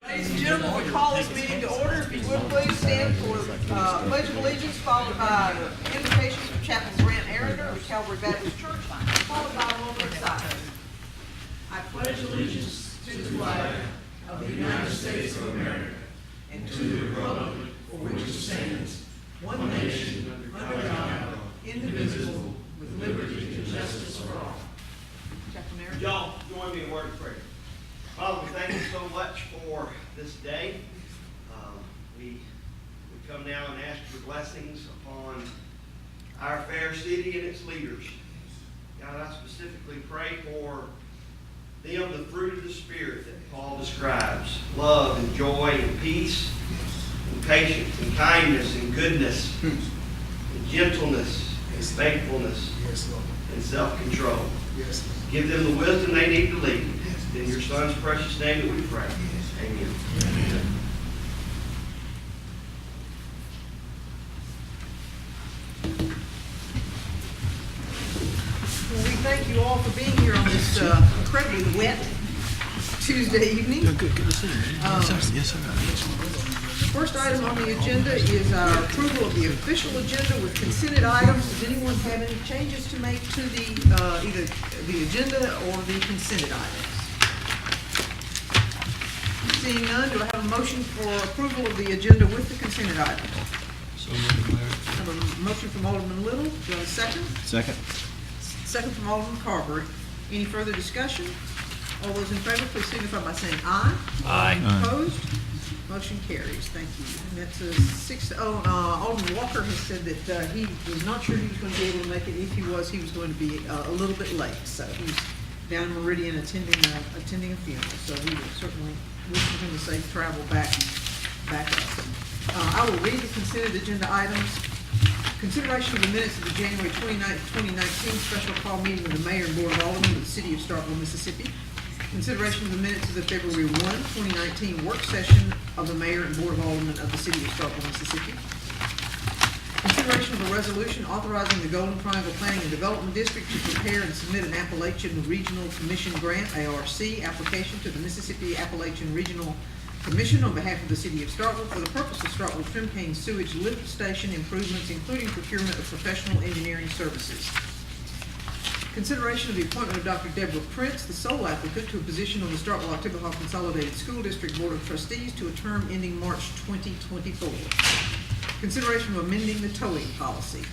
Ladies and gentlemen, we call this meeting to order. If you would please stand for Pledge of Allegiance, followed by an invocation from Chaplain Grant Arender of Calvary Baptist Church, followed by a moment of silence. I pledge allegiance to the flag of the United States of America and to the republic for which it stands, one nation, under God, indivisible, with liberty and justice for all. Chaplain Arender. Y'all join me in word of prayer. Father, we thank you so much for this day. We come now and ask your blessings upon our fair city and its leaders. God, I specifically pray for them, the fruit of the Spirit that Paul describes: love and joy and peace and patience and kindness and goodness and gentleness and faithfulness and self-control. Give them the wisdom they need to lead. In your Son's precious name that we pray. Amen. Well, we thank you all for being here on this incredibly wet Tuesday evening. Good to see you, man. Yes, sir. First item on the agenda is our approval of the official agenda with consented items. Does anyone have any changes to make to the either the agenda or the consented items? Seeing none, do I have a motion for approval of the agenda with the consented items? So moved, Mayor. I have a motion from Alderman Little. Do I have a second? Second. Second from Alderman Carberry. Any further discussion? All those in favor, please signify by saying aye. Aye. Opposed? Motion carries. Thank you. And that's a 6-0. Alderman Walker has said that he was not sure he was going to be able to make it. If he was going to be a little bit late. So he's down in Meridian attending a funeral. So we will certainly wish him a safe travel back up. I will read the considered agenda items. Consideration of the minutes of the January 29th, 2019 special call meeting of the Mayor and Board of Aldermen of the City of Starkville, Mississippi. Consideration of the minutes of the February 1, 2019 work session of the Mayor and Board of Aldermen of the City of Starkville, Mississippi. Consideration of a resolution authorizing the Golden Triangle Planning and Development District to prepare and submit an Appalachian Regional Commission Grant, ARC, application to the Mississippi Appalachian Regional Commission on behalf of the City of Starkville for the purpose of Starkville Trim Cane Sewage Lift Station improvements, including procurement of professional engineering services. Consideration of the appointment of Dr. Deborah Prince, the sole applicant, to a position on the Starkville-Oktibbeha Consolidated School District Board of Trustees to a term ending March 2024. Consideration of amending the towing policy.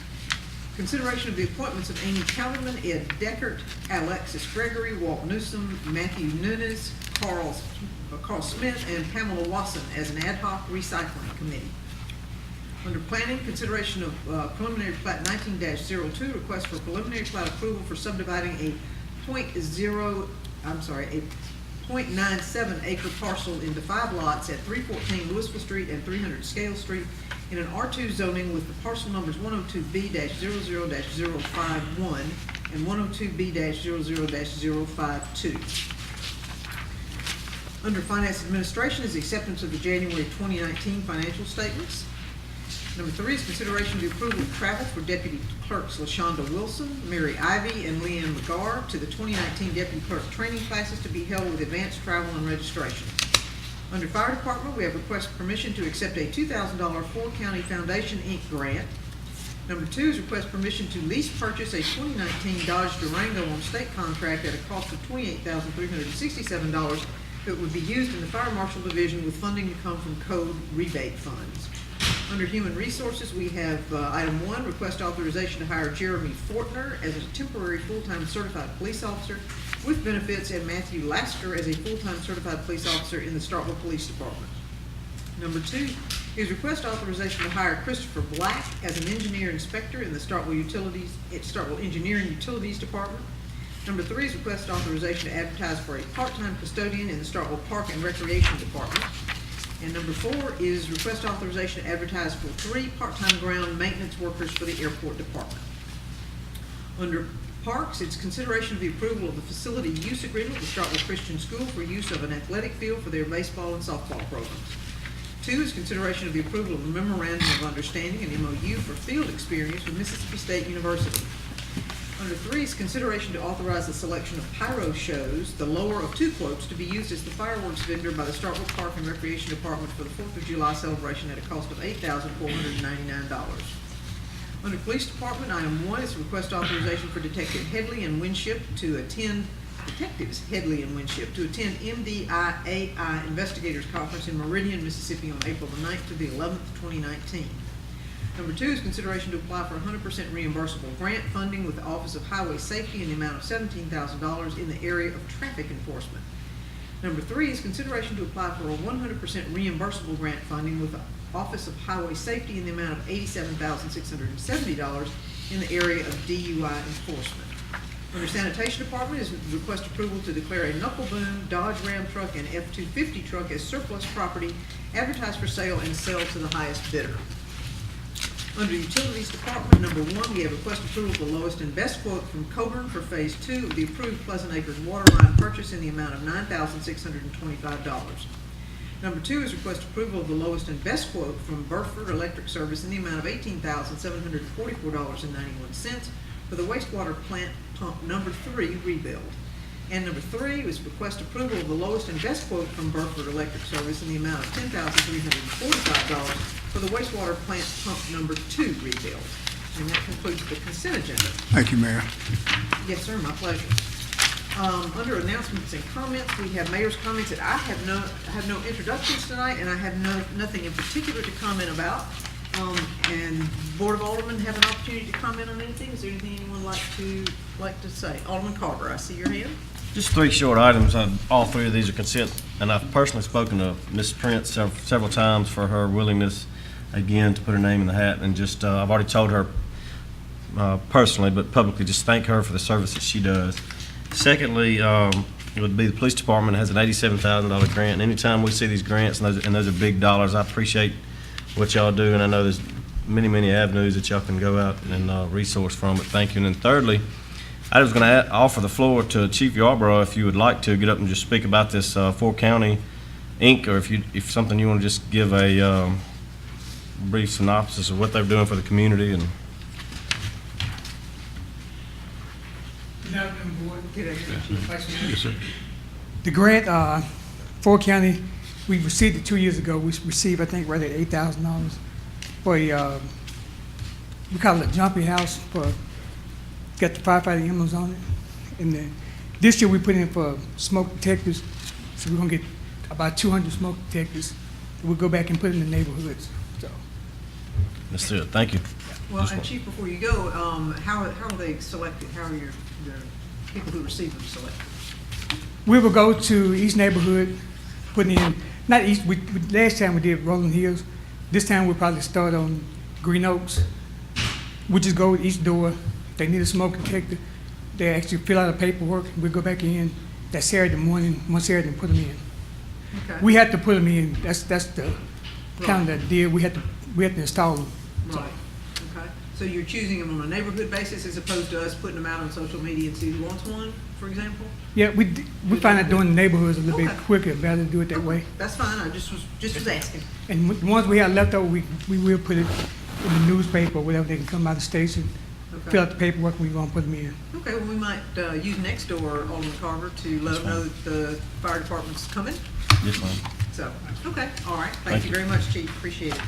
Consideration of the appointments of Amy Kellerman, Ed Deckert, Alexis Gregory, Walt Newsom, Matthew Nunes, Carl Smith, and Pamela Wasson as an ad hoc recycling committee. Under planning, consideration of preliminary plat 19-02, request for preliminary plat approval for subdividing a 0.97 acre parcel into 5 lots at 314 Louisville Street and 300 Scale Street in an R2 zoning with the parcel numbers 102B-00-051 and 102B-00-052. Under Finance Administration is the acceptance of the January 2019 financial statements. Number 3 is consideration of the approval of travel for Deputy Clerks LaShonda Wilson, Mary Ivy, and Leanne McGarr to the 2019 Deputy Clerk training classes to be held with advanced travel and registration. Under Fire Department, we have requested permission to accept a $2,000 Ford County Foundation, Inc. grant. Number 2 is request permission to lease purchase a 2019 Dodge Durango on state contract at a cost of $28,367 that would be used in the Fire Marshal Division with funding to come from code rebate funds. Under Human Resources, we have item 1, request authorization to hire Jeremy Fortner as a temporary full-time certified police officer with benefits and Matthew Lasker as a full-time certified police officer in the Starkville Police Department. Number 2 is request authorization to hire Christopher Black as an engineer inspector in the Starkville Engineering Utilities Department. Number 3 is request authorization to advertise for a part-time custodian in the Starkville Park and Recreation Department. And number 4 is request authorization to advertise for 3 part-time ground maintenance workers for the airport department. Under Parks, it's consideration of the approval of the facility use agreement with Starkville Christian School for use of an athletic field for their baseball and softball programs. 2 is consideration of the approval of a memorandum of understanding, an MOU, for field experience with Mississippi State University. Under 3 is consideration to authorize the selection of pyro shows, the lower of 2 quotes, to be used as the fireworks vendor by the Starkville Park and Recreation Department for the 4th of July celebration at a cost of $8,499. Under Police Department, item 1 is request authorization for Detectives Headley and Winship to attend MDIAI Investigators Conference in Meridian, Mississippi on April the 9th to the 11th, 2019. Number 2 is consideration to apply for 100% reimbursable grant funding with the Office of Highway Safety in the amount of $17,000 in the area of traffic enforcement. Number 3 is consideration to apply for a 100% reimbursable grant funding with the Office of Highway Safety in the amount of $87,670 in the area of DUI enforcement. Under Sanitation Department is request approval to declare a knuckle boom, Dodge Ram truck, and F-250 truck as surplus property, advertised for sale and sell to the highest bidder. Under Utilities Department, number 1, we have request approval of the lowest and best quote from Coburn for Phase 2 of the approved Pleasant Acres water line purchase in the amount of $9,625. Number 2 is request approval of the lowest and best quote from Burford Electric Service in the amount of $18,744.91 for the wastewater plant pump number 3 rebuild. And number 3 is request approval of the lowest and best quote from Burford Electric Service in the amount of $10,345 for the wastewater plant pump number 2 rebuild. And that concludes the consent agenda. Thank you, Mayor. Yes, sir, my pleasure. Under announcements and comments, we have mayor's comments that I have no introductions tonight, and I have nothing in particular to comment about. And Board of Aldermen have an opportunity to comment on anything. Is there anything anyone like to say? Alderman Carver, I see your hand. Just 3 short items. All 3 of these are consent, and I've personally spoken to Ms. Prince several times for her willingness, again, to put her name in the hat, and just I've already told her personally, but publicly, just thank her for the service that she does. Secondly, it would be the Police Department has an $87,000 grant, and anytime we see these grants, and those are big dollars, I appreciate what y'all do, and I know there's many avenues that y'all can go out and resource from, but thank you. And then thirdly, I was going to offer the floor to Chief Yarborough if you would like to get up and just speak about this 4-County Inc., or if something you want to just give a brief synopsis of what they're doing for the community. And Good afternoon, Board. Good afternoon. Vice Mayor. Yes, sir. The grant, 4-County, we received it 2 years ago. We received, I think, right at $8,000 for a, we call it a jumpy house for, got the firefighting emblems on it. And then this year we put in for smoke detectors. So we're gonna get about 200 smoke detectors. We'll go back and put it in the neighborhoods, so. that's it. Thank you. Well, and Chief, before you go, how are they selected? How are the people who receive them selected? We will go to each neighborhood, putting in, not each, last time we did Rolling Hills. This time we'll probably start on Green Oaks. We just go to each door. If they need a smoke detector, they actually fill out the paperwork. We'll go back in that Saturday morning, one Saturday, and put them in. Okay. We have to put them in. That's the kind of the deal. We have to install them. Right, okay. So you're choosing them on a neighborhood basis as opposed to us putting them out on social media and see who wants one, for example? Yeah, we find out doing the neighborhoods a little bit Okay. quicker, better to do it that way. That's fine, I just was asking. And the ones we have left over, we will put it in the newspaper or whatever. They can come by the station, Okay. fill out the paperwork, and we're gonna put them in. Okay, well, we might use next door, Alderman Carver, to let them know that the fire department's coming. Yes, ma'am. So, okay, all right. Thank you very much, Chief, appreciate it.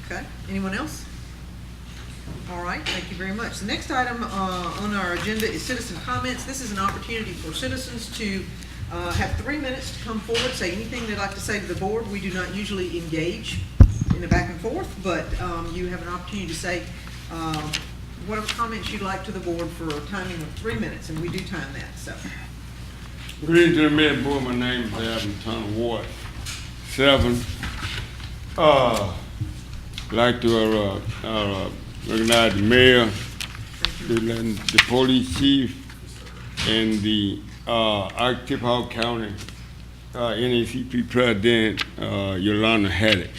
Okay, anyone else? All right, thank you very much. The next item on our agenda is citizen comments. This is an opportunity for citizens to have 3 minutes to come forward, say anything they'd like to say to the board. We do not usually engage in the back and forth, but you have an opportunity to say whatever comments you'd like to the board for a timing of 3 minutes, and we do time that, so. Good evening to the mayor, board. My name is Adam Turner, Ward 7. Like to recognize the mayor, the police chief, and the Architect Hall County NACP president, Yolanda Haddock.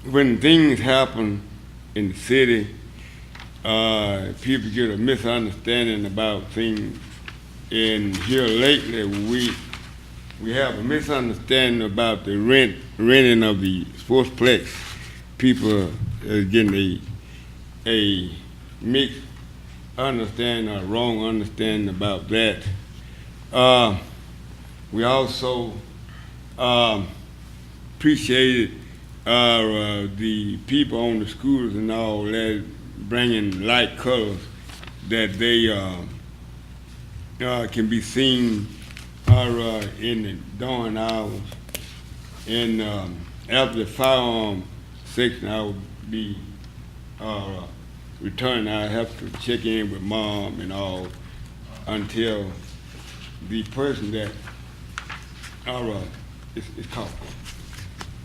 When things happen in the city, people get a misunderstanding about things. And here lately, we have a misunderstanding about the renting of the sportsplex people getting a mixed understanding or wrong understanding about that. We also appreciated the people on the scooters and all that bringing light colors that they can be seen in the dawn hours. And after the firearm section, I would be returning. I have to check in with mom and all until the person that is caught.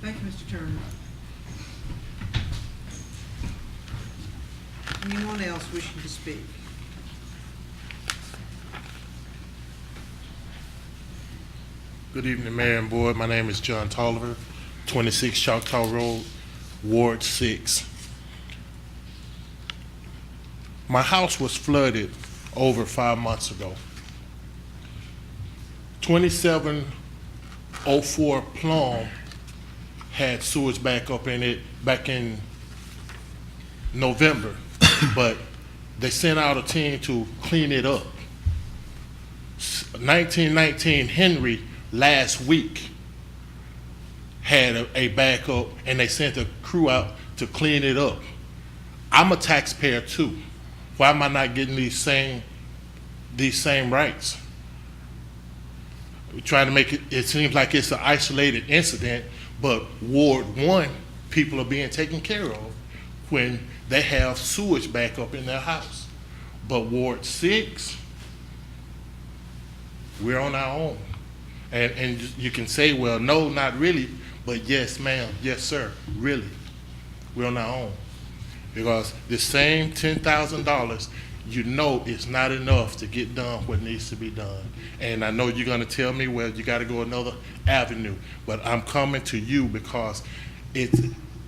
Thank you, Mr. Turner. Anyone else wishing to speak? Good evening, Mayor and Board. My name is John Tolliver, 26 Choctaw Road, Ward 6. My house was flooded over 5 months ago. 2704 Plum had sewage backup in it back in November, but they sent out a team to clean it up. 1919 Henry last week had a backup, and they sent a crew out to clean it up. I'm a taxpayer too. Why am I not getting these same rights? We're trying to make it seems like it's an isolated incident, but Ward 1 people are being taken care of when they have sewage backup in their house. But Ward 6, we're on our own. And you can say, well, no, not really, but yes, ma'am, yes, sir, really, we're on our own. Because the same $10,000, you know it's not enough to get done what needs to be done. And I know you're gonna tell me, well, you gotta go another avenue, but I'm coming to you because it's,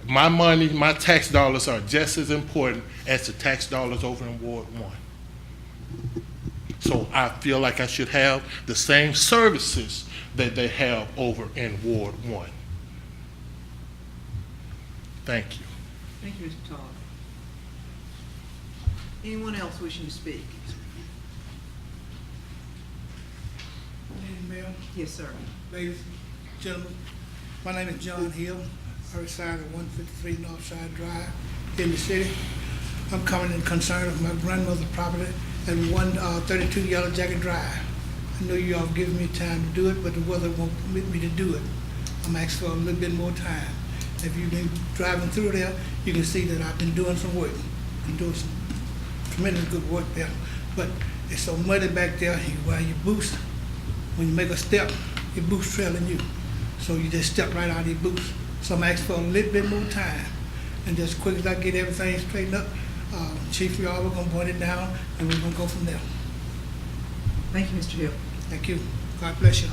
my money, my tax dollars are just as important as the tax dollars over in Ward 1. So I feel like I should have the same services that they have over in Ward 1. Thank you. Thank you, Mr. Todd. Anyone else wishing to speak? Mayor, Yes, sir. ladies, gentlemen, my name is John Hill. I reside at 153 Northside Drive in the city. I'm coming in concern of my grandmother's property at 132 Yellow Jacket Drive. I know you all have given me time to do it, but the weather won't permit me to do it. I'm asking for a little bit more time. If you've been driving through there, you can see that I've been doing some work. I'm doing some tremendous good work there. But it's so muddy back there, while you boost, when you make a step, your boost trailing you. So you just step right out of your boost. So I'm asking for a little bit more time. And just as quick as I get everything straightened up, Chief, y'all, we're gonna point it down and we're gonna go from there. Thank you, Mr. Hill. Thank you. God bless y'all.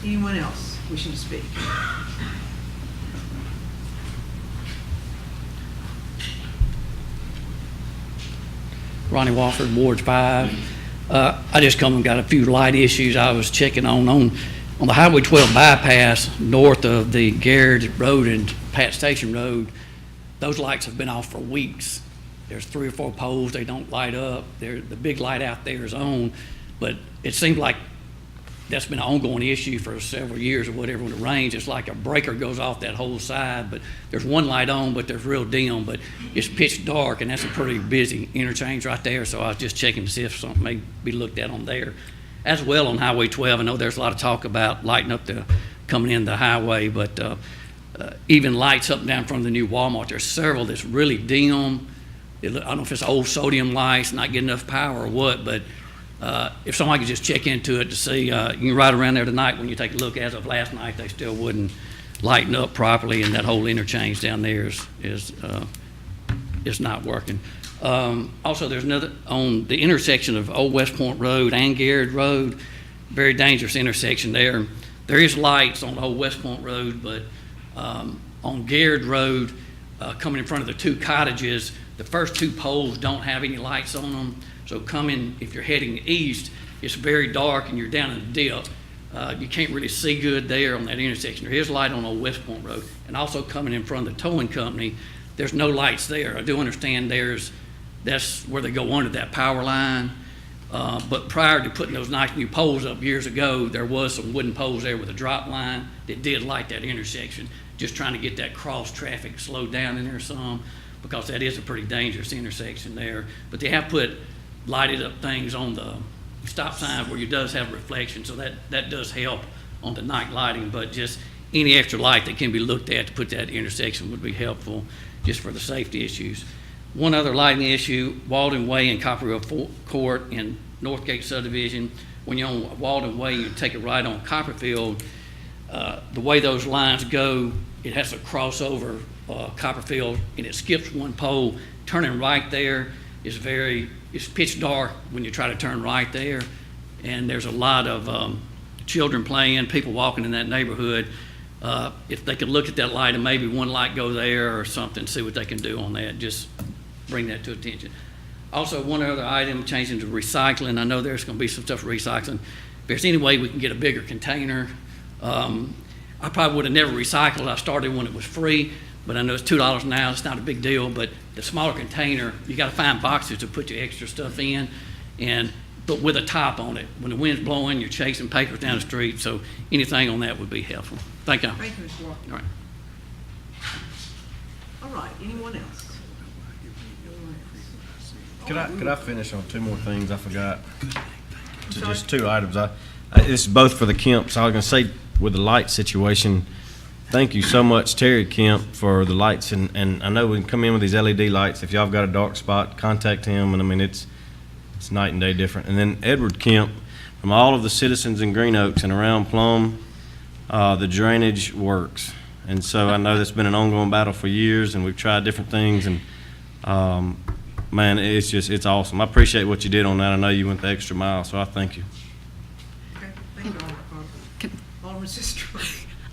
Anyone else wishing to speak? Ronnie Wofford, Ward 5. I just come and got a few light issues I was checking on the Highway 12 bypass north of the Garrett Road and Pat Station Road. Those lights have been off for weeks. There's 3 or 4 poles, they don't light up. The big light out there is on, but it seems like that's been an ongoing issue for several years or whatever. When it rains, it's like a breaker goes off that whole side, but there's one light on, but there's real dim, but it's pitch dark, and that's a pretty busy interchange right there, so I was just checking to see if something may be looked at on there. As well on Highway 12, I know there's a lot of talk about lighting up coming in the highway, but even lights up and down from the new Walmart, there's several that's really dim. I don't know if it's old sodium lights, not getting enough power or what, but if somebody could just check into it to see, you can ride around there tonight. When you take a look, as of last night, they still wouldn't lighten up properly, and that whole interchange down there is not working. Also, there's another on the intersection of Old West Point Road and Garrett Road, very dangerous intersection there. There is lights on Old West Point Road, but on Garrett Road, coming in front of the 2 cottages, the first 2 poles don't have any lights on them. So coming, if you're heading east, it's very dark and you're down in a dip. You can't really see good there on that intersection. There is light on Old West Point Road, and also coming in front of the towing company, there's no lights there. I do understand that's where they go under that power line. But prior to putting those nice new poles up years ago, there was some wooden poles there with a drop line that did light that intersection, just trying to get that cross traffic slowed down in there some, because that is a pretty dangerous intersection there. But they have put lighted up things on the stop signs where you does have reflection, so that does help on the night lighting. But just any extra light that can be looked at to put that intersection would be helpful, just for the safety issues. One other lighting issue, Walden Way and Copperville Court in Northgate subdivision. When you're on Walden Way, you take it right on Copperfield. The way those lines go, it has to cross over Copperfield, and it skips one pole. Turning right there is it's pitch dark when you try to turn right there, and there's a lot of children playing, people walking in that neighborhood. If they could look at that light and maybe one light go there or something, see what they can do on that, just bring that to attention. Also, one other item, changing to recycling. I know there's going to be some stuff for recycling. If there's any way we can get a bigger container, I probably would have never recycled. I started when it was free, but I know it's $2 now. It's not a big deal, but the smaller container, you got to find boxes to put your extra stuff in, but with a top on it. When the wind's blowing, you're chasing papers down the street, so anything on that would be helpful. Thank you. Thank you, Mr. Walker. All right. All right, anyone else? Could I finish on two more things I forgot? Sorry? Just two items. This is both for the Kemps. I was gonna say, with the light situation, thank you so much, Terry Kemp, for the lights, and I know we can come in with these LED lights. If y'all have got a dark spot, contact him, and I mean, it's night and day different. And then Edward Kemp, from all of the citizens in Green Oaks and around Plum, the drainage works. And so I know that's been an ongoing battle for years, and we've tried different things, and man, it's awesome. I appreciate what you did on that. I know you went the extra mile, so I thank you. Okay, thank you, Alderman Sister.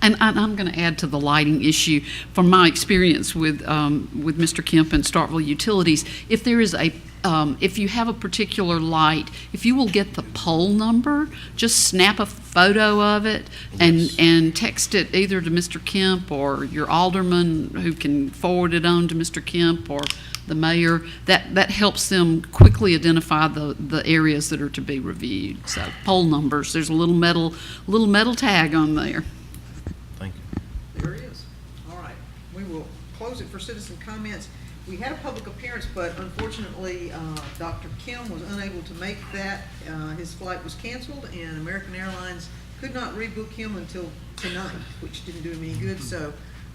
And I'm going to add to the lighting issue. From my experience with Mr. Kemp and Starkville Utilities, if there is if you have a particular light, if you will get the pole number, just snap a photo of it and text it either to Mr. Kemp or your alderman, who can forward it on to Mr. Kemp or the mayor. That helps them quickly identify the areas that are to be reviewed. So pole numbers, there's a little metal tag on there. Thank you. There it is. All right, we will close it for citizen comments. We had a public appearance, but unfortunately, Dr. Kim was unable to make that. His flight was canceled, and American Airlines could not rebook him until tonight, which didn't do him any good, so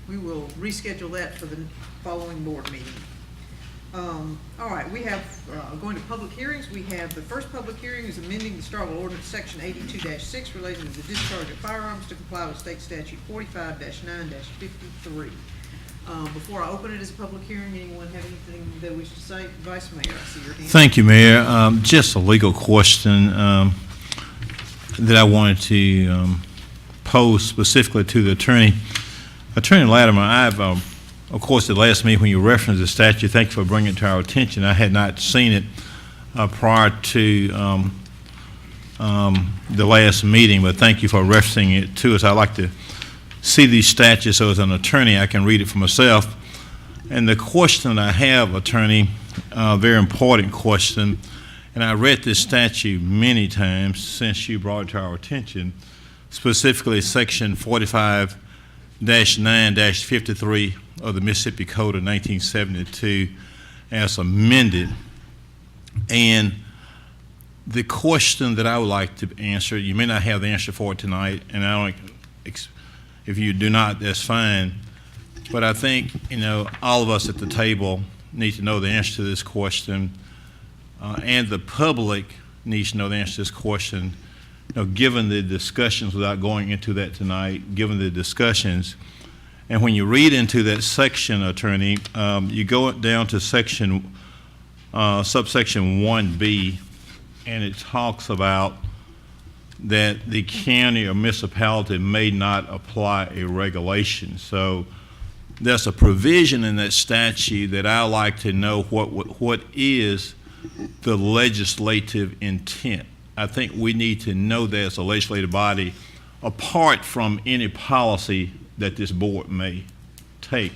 we will reschedule that for the following board meeting. All right, we have, going to public hearings, we have the first public hearing is amending the Starkville Ordinance Section 82-6 relating to the discharge of firearms to comply with State Statute 45-9-53. Before I open it as a public hearing, anyone have anything they wish to say? Vice Mayor, I see your hand. Thank you, Mayor. Just a legal question that I wanted to pose specifically to the attorney. Attorney Latimer, I've, of course, at the last meeting when you referenced the statute, thank you for bringing it to our attention. I had not seen it prior to the last meeting, but thank you for referencing it to us. I like to see these statutes, so as an attorney I can read it for myself. And the question I have, attorney, very important question, and I read this statute many times since you brought it to our attention, specifically section 45-9-53 of the Mississippi Code of 1972 as amended. And the question that I would like to answer, you may not have the answer for it tonight, and I don't, if you do not, that's fine. But I think, all of us at the table need to know the answer to this question, and the public needs to know the answer to this question, given the discussions, without going into that tonight, given the discussions. And when you read into that section, attorney, you go down to subsection 1B, and it talks about that the county or municipality may not apply a regulation. So there's a provision in that statute that I like to know what is the legislative intent. I think we need to know that as a legislative body apart from any policy that this board may take.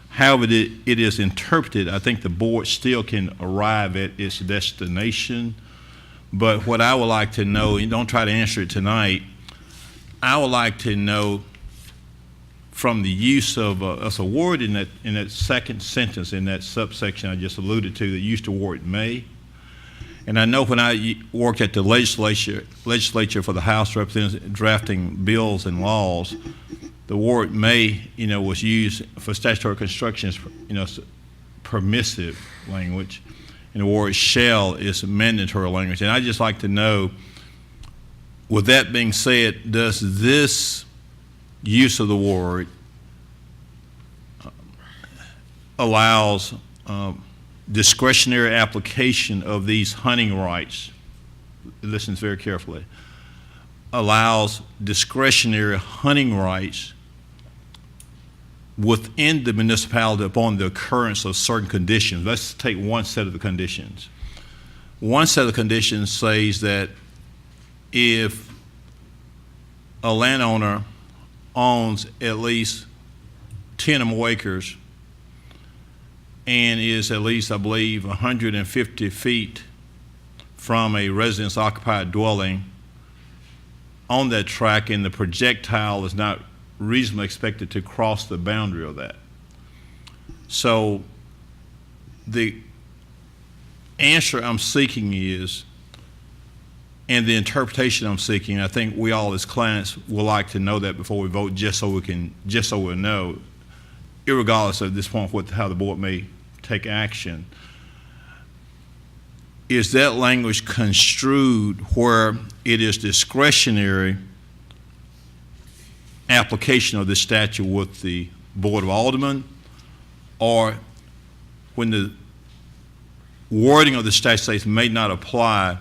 However it is interpreted, I think the board still can arrive at its destination. But what I would like to know, and don't try to answer it tonight, I would like to know from the use of a word in that second sentence in that subsection I just alluded to that used the word may. And I know when I worked at the legislature for the House of Representatives drafting bills and laws, the word may, was used for statutory construction as, permissive language, and the word shall is mandatory language. And I'd just like to know, with that being said, does this use of the word allows discretionary application of these hunting rights, listen very carefully, allows discretionary hunting rights within the municipality upon the occurrence of certain conditions. Let's take one set of the conditions. One set of the conditions says that if a landowner owns at least 10 or more acres and is at least, I believe, 150 feet from a residence-occupied dwelling on that tract, and the projectile is not reasonably expected to cross the boundary of that. So the answer I'm seeking is, and the interpretation I'm seeking, I think we all as clients would like to know that before we vote, just so we'll know, irregardless of this point how the board may take action. Is that language construed where it is discretionary application of this statute with the Board of Aldermen, or when the wording of the statute says may not apply,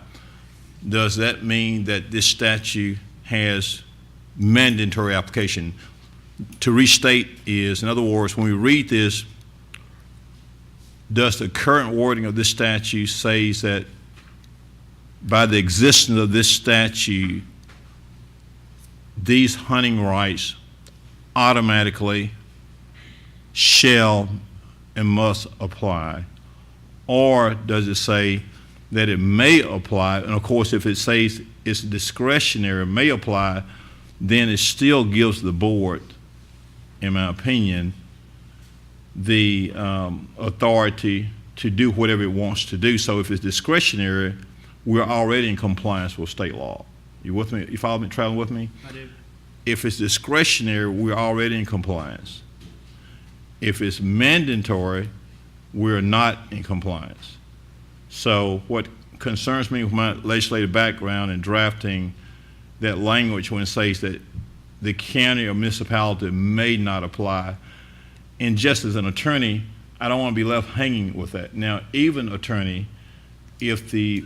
does that mean that this statute has mandatory application? To restate is, in other words, when we read this, does the current wording of this statute say that by the existence of this statute, these hunting rights automatically shall and must apply? Or does it say that it may apply? And of course, if it says it's discretionary, may apply, then it still gives the board, in my opinion, the authority to do whatever it wants to do. So if it's discretionary, we're already in compliance with state law. You with me? You follow me, traveling with me? I do. If it's discretionary, we're already in compliance. If it's mandatory, we're not in compliance. So what concerns me with my legislative background in drafting that language when it says that the county or municipality may not apply, and just as an attorney, I don't want to be left hanging with that. Now, even attorney, if the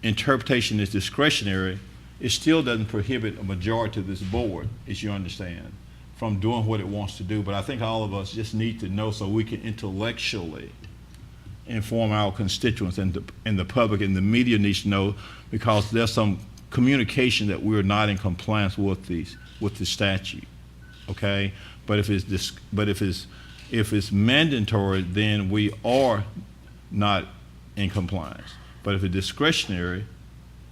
interpretation is discretionary, it still doesn't prohibit a majority of this board, as you understand, from doing what it wants to do. But I think all of us just need to know so we can intellectually inform our constituents, and the public and the media needs to know, because there's some communication that we're not in compliance with the statute. Okay, but if it's mandatory, then we are not in compliance. But if it's discretionary,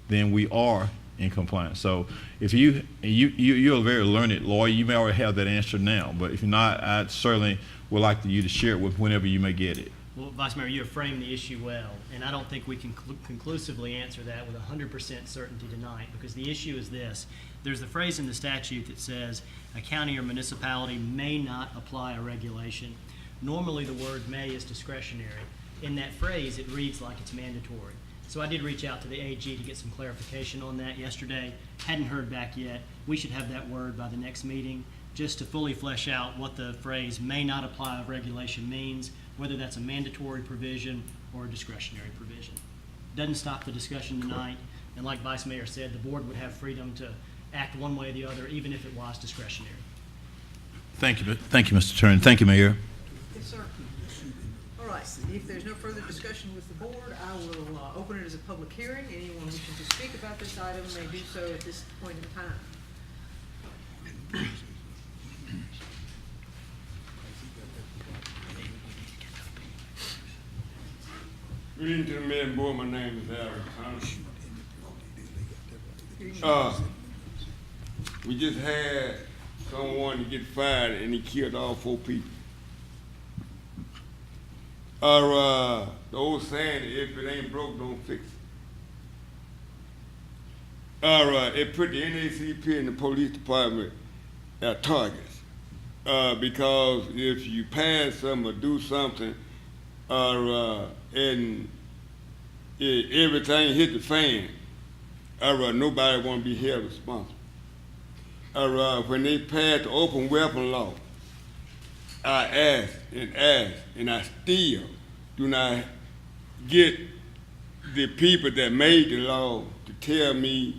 then we are in compliance. So if you're a very learned lawyer, you may already have that answer now. But if not, I certainly would like you to share it with whenever you may get it. Well, Vice Mayor, you have framed the issue well, and I don't think we can conclusively answer that with 100% certainty tonight, because the issue is this. There's the phrase in the statute that says a county or municipality may not apply a regulation. Normally, the word may is discretionary. In that phrase, it reads like it's mandatory. So I did reach out to the AG to get some clarification on that yesterday. Hadn't heard back yet. We should have that word by the next meeting, just to fully flesh out what the phrase may not apply a regulation means, whether that's a mandatory provision or a discretionary provision. Doesn't stop the discussion tonight, and like Vice Mayor said, the board would have freedom to act one way or the other, even if it was discretionary. Thank you, Mr. Attorney. Thank you, Mayor. Yes, sir. All right, if there's no further discussion with the board, I will open it as a public hearing. Anyone wishing to speak about this item may do so at this point in time. Good evening to the mayor and board. My name is Aaron Thomas. We just had someone to get fired and he killed all 4 people. The old saying, if it ain't broke, don't fix it. It put the NACP and the police department at targets. Because if you pass something or do something, and everything hit the fan, nobody want to be held responsible. When they passed the open weapon law, I asked, and I still do not get the people that made the law to tell me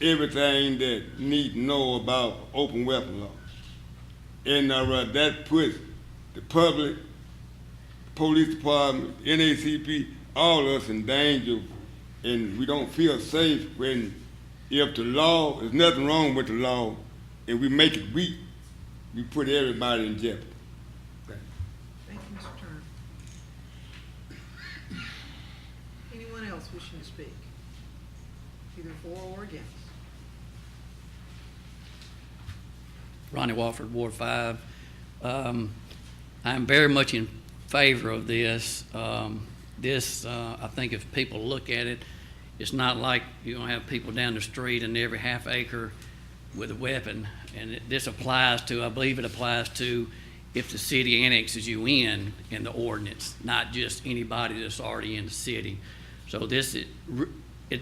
everything that need to know about open weapon law. And that puts the public, police department, NACP, all of us in danger, and we don't feel safe when, if the law, there's nothing wrong with the law, and we make it weak, we put everybody in jeopardy. Thank you, Mr. Turner. Anyone else wishing to speak? Either for or against? Ronnie Wofford, Ward 5. I'm very much in favor of this. I think if people look at it, it's not like you're going to have people down the street and every half acre with a weapon. And this applies to, I believe it applies to if the city annexes you in the ordinance, not just anybody that's already in the city. So this, it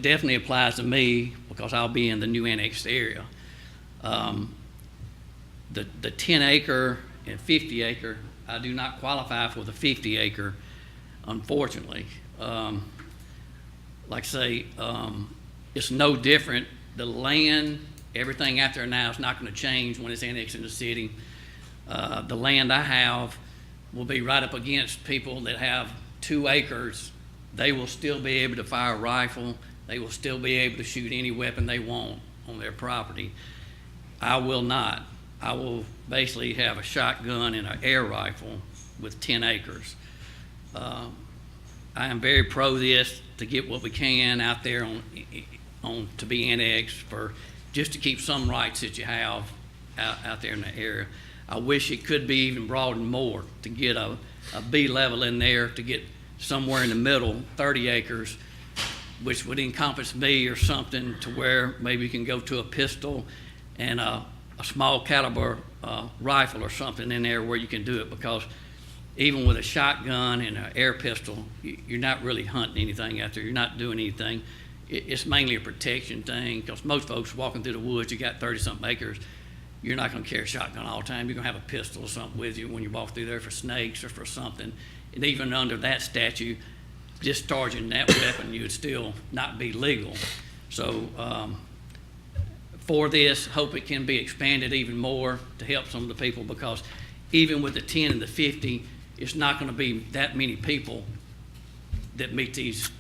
definitely applies to me because I'll be in the new annexed area. The 10 acre and 50 acre, I do not qualify for the 50 acre, unfortunately. Like I say, it's no different. The land, everything out there now is not going to change when it's annexed in the city. The land I have will be right up against people that have 2 acres. They will still be able to fire a rifle. They will still be able to shoot any weapon they want on their property. I will not. I will basically have a shotgun and an air rifle with 10 acres. I am very pro this to get what we can out there on to be annexed for just to keep some rights that you have out there in the area. I wish it could be even broadened more to get a B level in there, to get somewhere in the middle, 30 acres, which would encompass me or something to where maybe you can go to a pistol and a small caliber rifle or something in there where you can do it, because even with a shotgun and an air pistol, you're not really hunting anything out there. You're not doing anything. It's mainly a protection thing, because most folks walking through the woods, you got 30-something acres, you're not going to carry a shotgun all the time. You're going to have a pistol or something with you when you walk through there for snakes or for something. And even under that statute, discharging that weapon, you would still not be legal. So for this, hope it can be expanded even more to help some of the people, because even with the 10 and the 50, it's not going to be that many people that meet these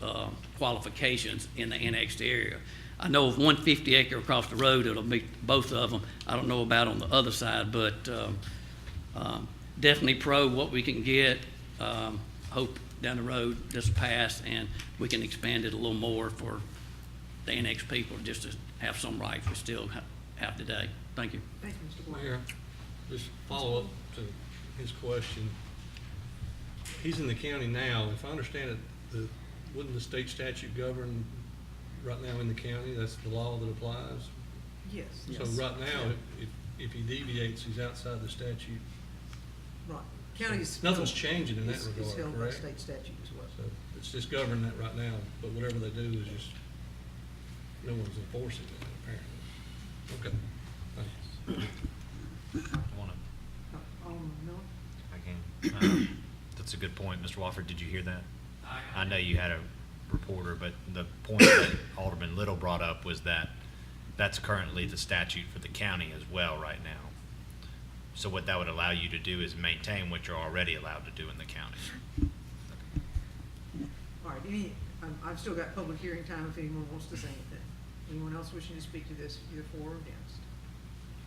qualifications in the annexed area. I know of 150 acre across the road, it'll meet both of them. I don't know about on the other side, but definitely pro what we can get. Hope down the road this will pass and we can expand it a little more for the annexed people, just to have some rights we still have today. Thank you. Thank you, Mr. Blair. Mayor, just follow up to his question. He's in the county now. If I understand it, wouldn't the state statute govern right now in the county? That's the law that applies? Yes. So right now, if he deviates, he's outside the statute. Right. County's. Nothing's changing in that is regard, held by correct? state statute as well. So it's just governing that right now, but whatever they do is just, no one's enforcing it apparently. Okay. Thanks. I want to, No? I can. That's a good point. Mr. Wofford, did you hear that? I know you had a reporter, but the point that Alderman Little brought up was that that's currently the statute for the county as well right now. So what that would allow you to do is maintain what you're already allowed to do in the county. All right, I've still got public hearing time if anyone wants to say anything. Anyone else wishing to speak to this, either for or against?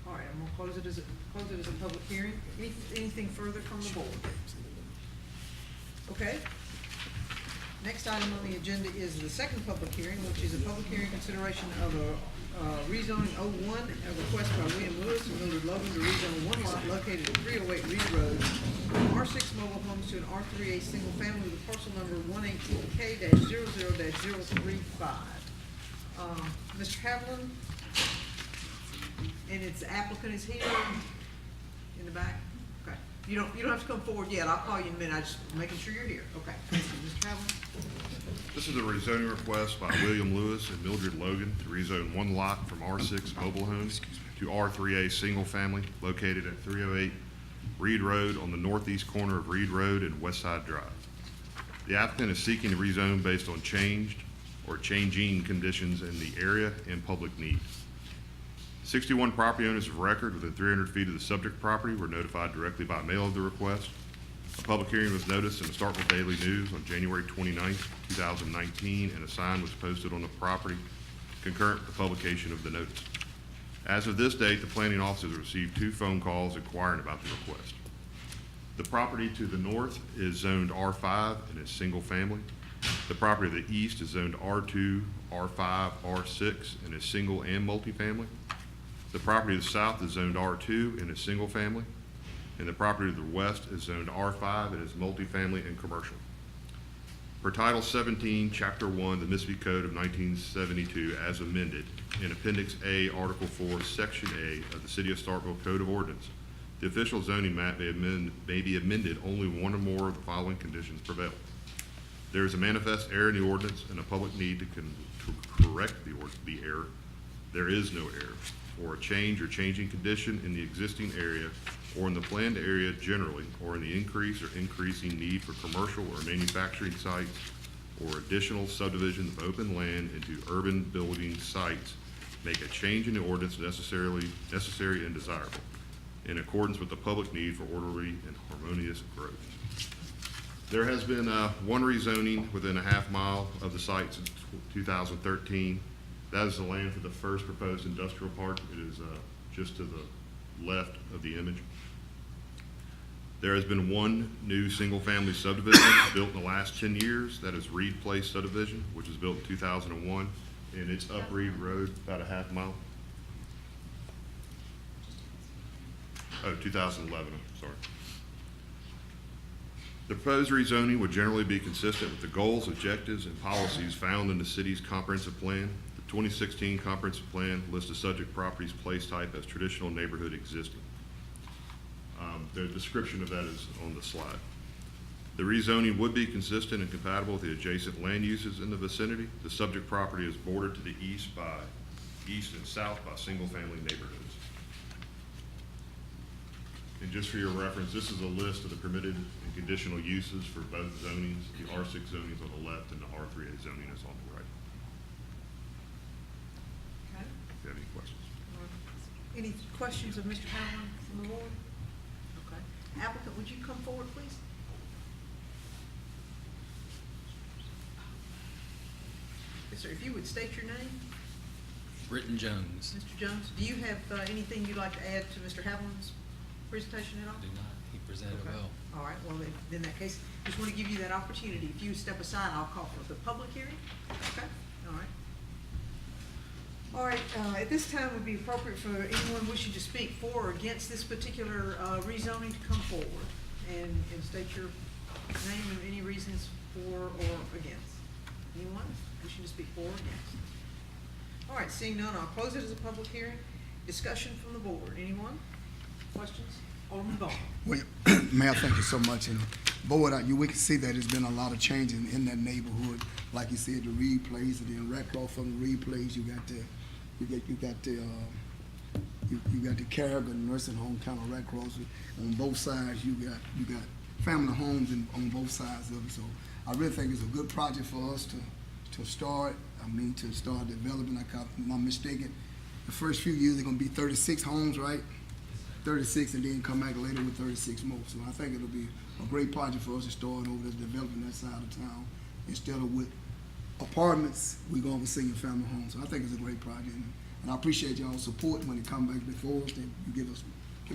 All right, I'm gonna close it as a public hearing. Anything further from the board? Okay. Next item on the agenda is the second public hearing, which is a public hearing consideration of a rezoning 01, a request by William Lewis and Mildred Logan to rezone one lot located at 308 Reed Road from R6 mobile homes to an R3A single family with parcel number 118K-00-035. Mr. Havlin, and its applicant is here in the back? Okay. You don't have to come forward yet. I'll call you in a minute. I'm just making sure you're here. Okay. Thank you. Mr. Havlin? This is a rezoning request by William Lewis and Mildred Logan to rezone one lot from R6 mobile homes to R3A single family located at 308 Reed Road on the northeast corner of Reed Road and West Side Drive. The applicant is seeking to rezone based on changed or changing conditions in the area and public need. 61 property owners of record within 300 feet of the subject property were notified directly by mail of the request. A public hearing was noticed in the Starkville Daily News on January 29, 2019, and a sign was posted on the property concurrent with the publication of the notice. As of this date, the planning office has received 2 phone calls inquiring about the request. The property to the north is zoned R5 and is single family. The property to the east is zoned R2, R5, R6, and is single and multifamily. The property to the south is zoned R2 and is single family. And the property to the west is zoned R5 and is multifamily and commercial. Per Title 17, Chapter 1, the Mississippi Code of 1972, as amended, in Appendix A, Article 4, Section A of the City of Starkville Code of Ordinance, the official zoning map may be amended only one or more of the following conditions prevail. There is a manifest error in the ordinance and a public need to correct the error. There is no error, or a change or changing condition in the existing area or in the planned area generally, or in the increase or increasing need for commercial or manufacturing sites, or additional subdivision of open land into urban building sites, make a change in the ordinance necessary and desirable, in accordance with the public need for orderly and harmonious growth. There has been one rezoning within a half mile of the site since 2013. That is the land for the first proposed industrial park. It is just to the left of the image. There has been one new single-family subdivision built in the last 10 years. That is Reed Place subdivision, which was built in 2001, and it's up Reed Road about a half mile. Oh, 2011, I'm sorry. The proposed rezoning would generally be consistent with the goals, objectives, and policies found in the city's comprehensive plan. The 2016 comprehensive plan lists the subject property's place type as traditional neighborhood existing. The description of that is on the slide. The rezoning would be consistent and compatible with the adjacent land uses in the vicinity. The subject property is bordered to the east and south by single-family neighborhoods. And just for your reference, this is a list of the permitted and conditional uses for both zonings. The R6 zoning is on the left and the R3A zoning is on the right. Okay. If you have any questions. Any questions of Mr. Hamlin from the board? Okay. Applicant, would you come forward, please? Yes, sir. If you would state your name. Britton Jones. Mr. Jones, do you have anything you'd like to add to Mr. Hamlin's presentation at all? Do not. He presented Okay. well. All right, well, then, in that case, just want to give you that opportunity. If you step aside, I'll call for the public hearing. Okay, all right. All right, at this time would be appropriate for anyone wishing to speak for or against this particular rezoning to come forward and state your name and any reasons for or against. Anyone wishing to speak for or against? All right, seeing none, I'll close it as a public hearing. Discussion from the board. Anyone? Questions? Alderman Vaughn. Well, Mayor, thank you so much. And board, we can see that there's been a lot of change in that neighborhood. Like you said, the Reed Place, and then right across from the Reed Place, you got the Carrigan nursing home kind of right across. On both sides, you got family homes on both sides of it. So I really think it's a good project for us to start. To start developing. If I'm not mistaken, the first few years they're going to be 36 homes, right? 36, and then come back later with 36 more. So I think it'll be a great project for us to start over there developing that side of town. Instead of with apartments, we're going with single family homes. So I think it's a great project. And And I appreciate y'all's support when it come back before us, that you give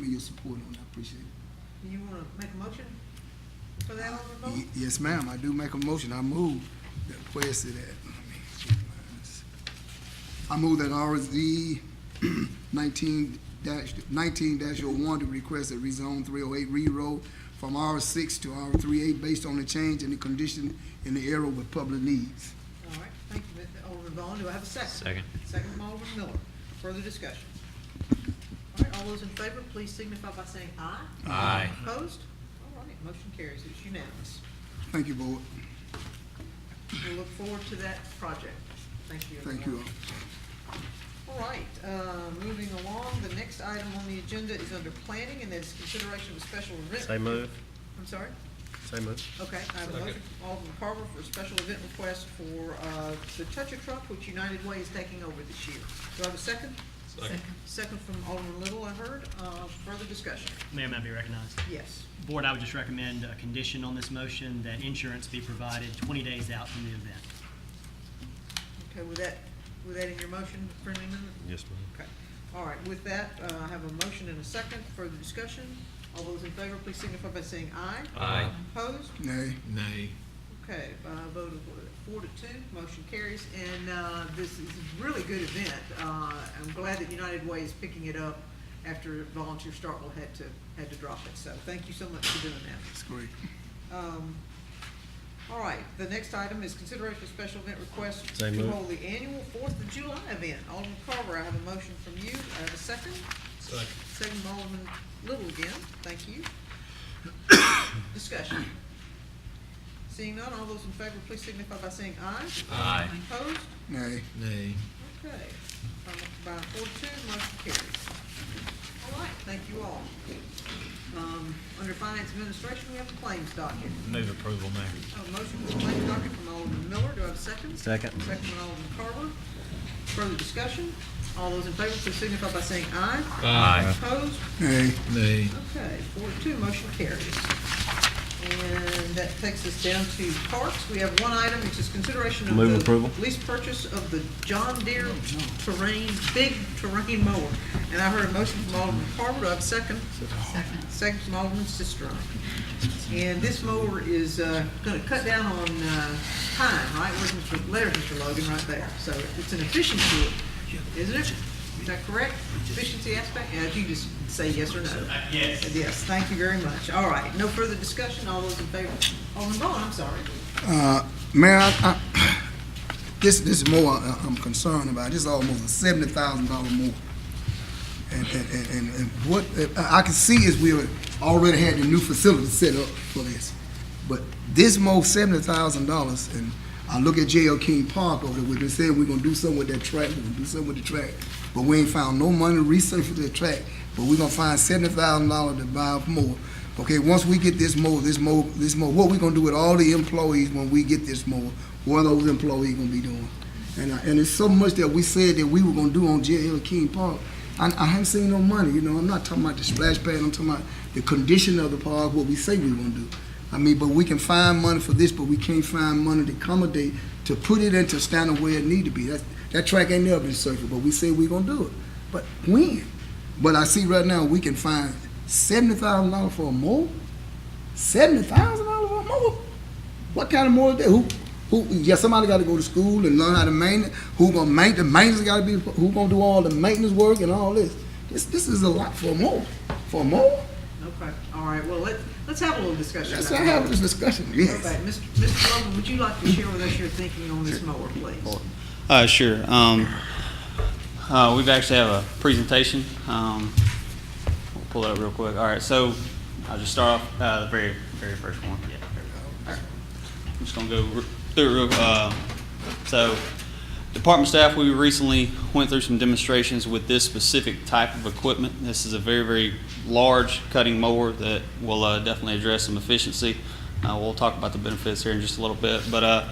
me your support on that. I appreciate it. Do you want to make a motion for that, Alderman Bowe? Yes, ma'am, I do make a motion. I move that, where's it at? I move that RZ 19-01 to request a rezone 308 Reed Road from R6 to R38 based on the change in the condition in the area with public needs. All right, thank you, Mr. Alderman Vaughn. Do I have a second? Second. Second from Alderman Miller. Further discussion? All right, all those in favor, please signify by saying aye. Aye. Opposed? All right, motion carries. It's unanimous. Thank you, Board. We'll look forward to that project. Thank you. Thank you everyone. all. All right, moving along, the next item on the agenda is under planning, and that's consideration of a special event. Say move. I'm sorry? Say move. Okay, I have a motion from Alderman Carver for a special event request for the Touch a Truck, which United Way is taking over this year. Do I have a second? Second. Second from Alderman Little, I heard. Further discussion? Mayor, may I be recognized? Yes. Board, I would just recommend a condition on this motion that insurance be provided 20 days out from the event. Okay, with that in your motion, friendly amendment? Yes, ma'am. Okay. All right, with that, I have a motion and a second. Further discussion? All those in favor, please signify by saying aye. Aye. Opposed? Nay. Nay. Okay, vote of 4-2, motion carries, and this is a really good event. I'm glad that United Way is picking it up after Volunteer Starkville had to drop it, so thank you so much for doing that. That's great. All right, the next item is consideration of special event request Same to move. hold the annual 4th of July event. Alderman Carver, I have a motion from you. I have a second. Second. Second from Alderman Little again. Thank you. Discussion. Seeing none, all those in favor, please signify by saying aye. Aye. Opposed? Nay. Nay. Okay. By 4-2, motion carries. All right, thank you all. Under Finance Administration, we have the claims docket. Move approval, Mayor. A motion for the claims docket from Alderman Miller. Do I have a second? Second. Second from Alderman Carver. Further discussion? All those in favor, please signify by saying aye. Aye. Opposed? Nay. Nay. Okay, 4-2, motion carries. And that takes us down to parks. We have one item, which is consideration of Move the approval. lease purchase of the John Deere big terrain mower. And I heard a motion from Alderman Carver. Do I have a second? Second. Second from Alderman Sistrunk. And this mower is gonna cut down on time, right? Where's Mr. Logan, right there. So it's an efficiency, isn't it? Is that correct? Efficiency aspect? Yeah, you just say yes or no. Yes. Yes, thank you very much. All right, no further discussion. All those in favor? Alderman Vaughn, I'm sorry. Mayor, this is more I'm concerned about. This is almost a $70,000 more. And what I can see is we already had the new facility set up for this. But this more $70,000, and I look at J.L. King Park over there, we've been saying we're gonna do something with that track, we're gonna do something with the track. But we ain't found no money to resurface the track, but we're gonna find $70,000 to buy up more. Okay, once we get this mower, what we gonna do with all the employees when we get this mower? What are those employees gonna be doing? And it's so much that we said that we were gonna do on J.L. King Park. I haven't seen no money, you know. I'm not talking about the splash pad, I'm talking about the condition of the park, what we say we gonna do. I mean, but we can find money for this, but we can't find money to accommodate, to put it into standard where it need to be. That track ain't never been surfaced, but we say we gonna do it. But when? But I see right now, we can find $70,000 for a mower? $70,000 for a mower? What kind of mower is that? Yeah, somebody gotta go to school and learn how to maintain. Who gonna maintain? The maintenance gotta be, who gonna do all the maintenance work and all this? This is a lot for a mower. For a mower? Okay, all right, well, let's have a little discussion. Let's about have that. this discussion, yes. Okay, Mr. Logan, would you like to share with us your thinking on this mower, please? Sure. We've actually have a presentation. We'll pull it up real quick. All right, so I'll just start off the very first one. Yeah. All right. I'm just gonna go through it real. So, department staff, we recently went through some demonstrations with this specific type of equipment. This is a very large cutting mower that will definitely address some efficiency. We'll talk about the benefits here in just a little bit, but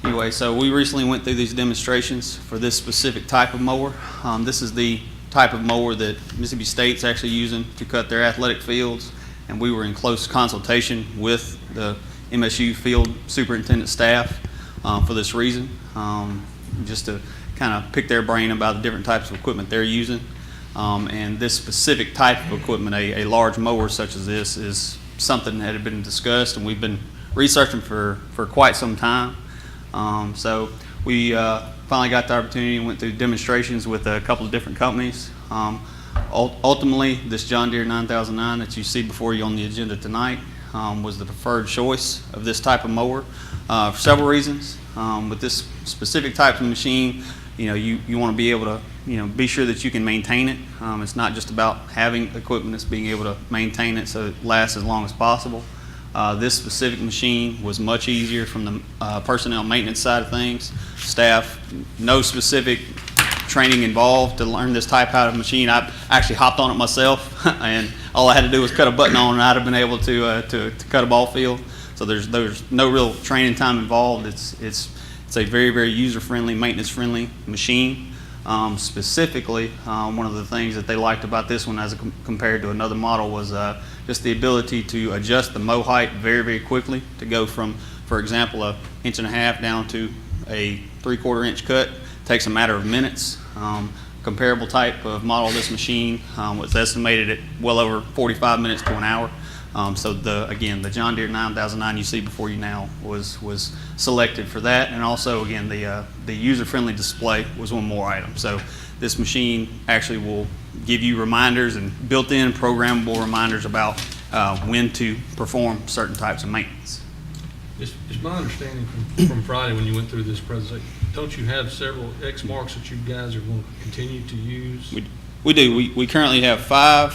anyway, so we recently went through these demonstrations for this specific type of mower. This is the type of mower that Mississippi State's actually using to cut their athletic fields, and we were in close consultation with the MSU field superintendent staff for this reason, just to kind of pick their brain about the different types of equipment they're using. And this specific type of equipment, a large mower such as this, is something that had been discussed and we've been researching for quite some time. So we finally got the opportunity and went through demonstrations with a couple of different companies. Ultimately, this John Deere 9009 that you see before you on the agenda tonight was the preferred choice of this type of mower for several reasons. With this specific type of machine, you want to be able to be sure that you can maintain it. It's not just about having equipment, it's being able to maintain it so it lasts as long as possible. This specific machine was much easier from the personnel maintenance side of things. Staff, no specific training involved to learn this type of machine. I actually hopped on it myself, and all I had to do was cut a button on, and I'd have been able to cut a ball field. So there's no real training time involved. It's a very, very user-friendly, maintenance-friendly machine. Specifically, one of the things that they liked about this one as compared to another model was just the ability to adjust the mow height very, very quickly, to go from, for example, 1.5 inches down to a 3/4 inch cut. Takes a matter of minutes. Comparable type of model of this machine was estimated at well over 45 minutes to an hour. So again, the John Deere 9009 you see before you now was selected for that, and also again the user-friendly display was one more item. So this machine actually will give you reminders and built-in programmable reminders about when to perform certain types of maintenance. It's my understanding from Friday when you went through this presentation, don't you have several X marks that you guys are going to continue to use? We do. We currently have 5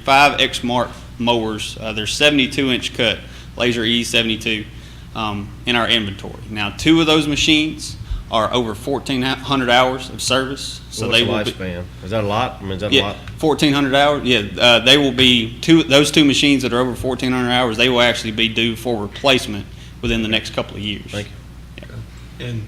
5 X mark mowers. There's 72-inch cut Laser E72 in our inventory. Now, 2 of those machines are over 1,400 hours of service. So what's they the will lifespan? Is that a lot? I mean, is that a yeah, lot? 1,400 hours. Yeah, they will be those 2 machines that are over 1,400 hours. They will actually be due for replacement within the next couple of years. Thank you. Yeah. And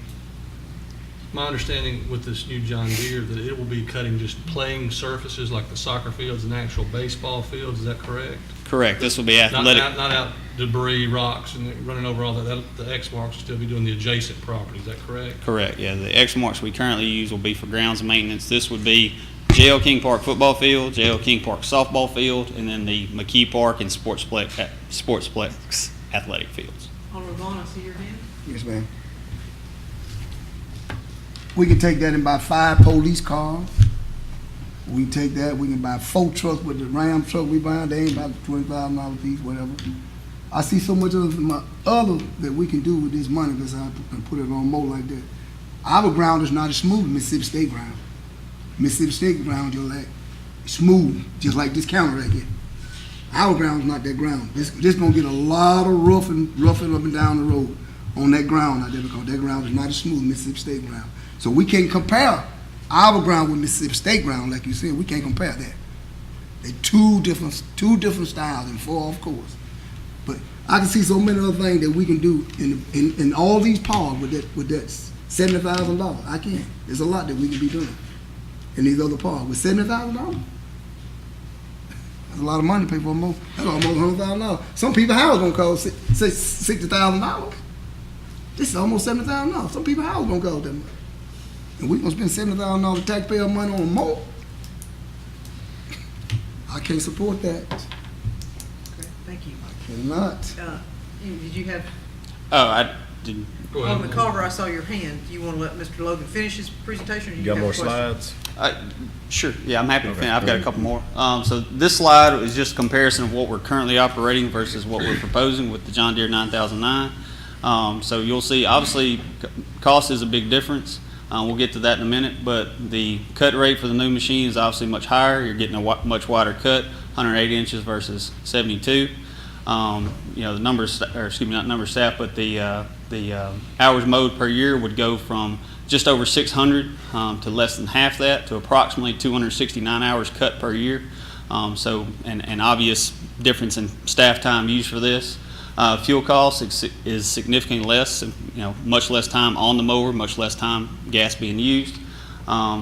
my understanding with this new John Deere that it will be cutting just playing surfaces like the soccer fields and actual baseball fields. Is that correct? Correct. This will be athletic. Not out debris, rocks, and running over all that. The X marks will still be doing the adjacent property. Is that correct? Correct. Yeah, the X marks we currently use will be for grounds maintenance. This would be J.L. King Park football field, J.L. King Park softball field, and then the McKee Park and Sportsplex athletic fields. Alderman Vaughn, I see your hand. Yes, ma'am. We can take that and buy 5 police cars. We can take that, we can buy 4 trucks with the Ram truck we buying. They ain't about $25 a piece, whatever. I see so much of my other that we can do with this money because I can put it on more like that. Our ground is not as smooth as Mississippi State ground. Mississippi State ground, you're like smooth, just like this counter right here. Our ground's not that ground. This gonna get a lot of roughing up and down the road on that ground out there because that ground is not as smooth as Mississippi State ground. So we can't compare our ground with Mississippi State ground, like you said. We can't compare that. They're two different styles and 4 off course. But I can see so many other things that we can do in all these parks with that $70,000. I can. There's a lot that we can be doing in these other parks with $70,000. That's a lot of money to pay for a mower. That's almost $100,000. Some people's house gonna cost $60,000. This is almost $70,000. Some people's house gonna cost that much. And we gonna spend $70,000 taxpayer money on a mower? I can't support that. Okay, thank you. I cannot. Did you have, Oh, I didn't. Alderman Carver, I saw your hand. Do you want to let Mr. Logan finish his presentation, or do You you got have more a question? slides? Sure. Yeah, I'm happy to finish. I've got a couple more. So this slide is just a comparison of what we're currently operating versus what we're proposing with the John Deere 9009. So you'll see, obviously, cost is a big difference. We'll get to that in a minute, but the cut rate for the new machine is obviously much higher. You're getting a much wider cut, 108 inches versus 72. The numbers, or excuse me, not number of staff, but the hours mowed per year would go from just over 600 to less than half that, to approximately 269 hours cut per year. So an obvious difference in staff time used for this. Fuel cost is significantly less, much less time on the mower, much less time gas being used.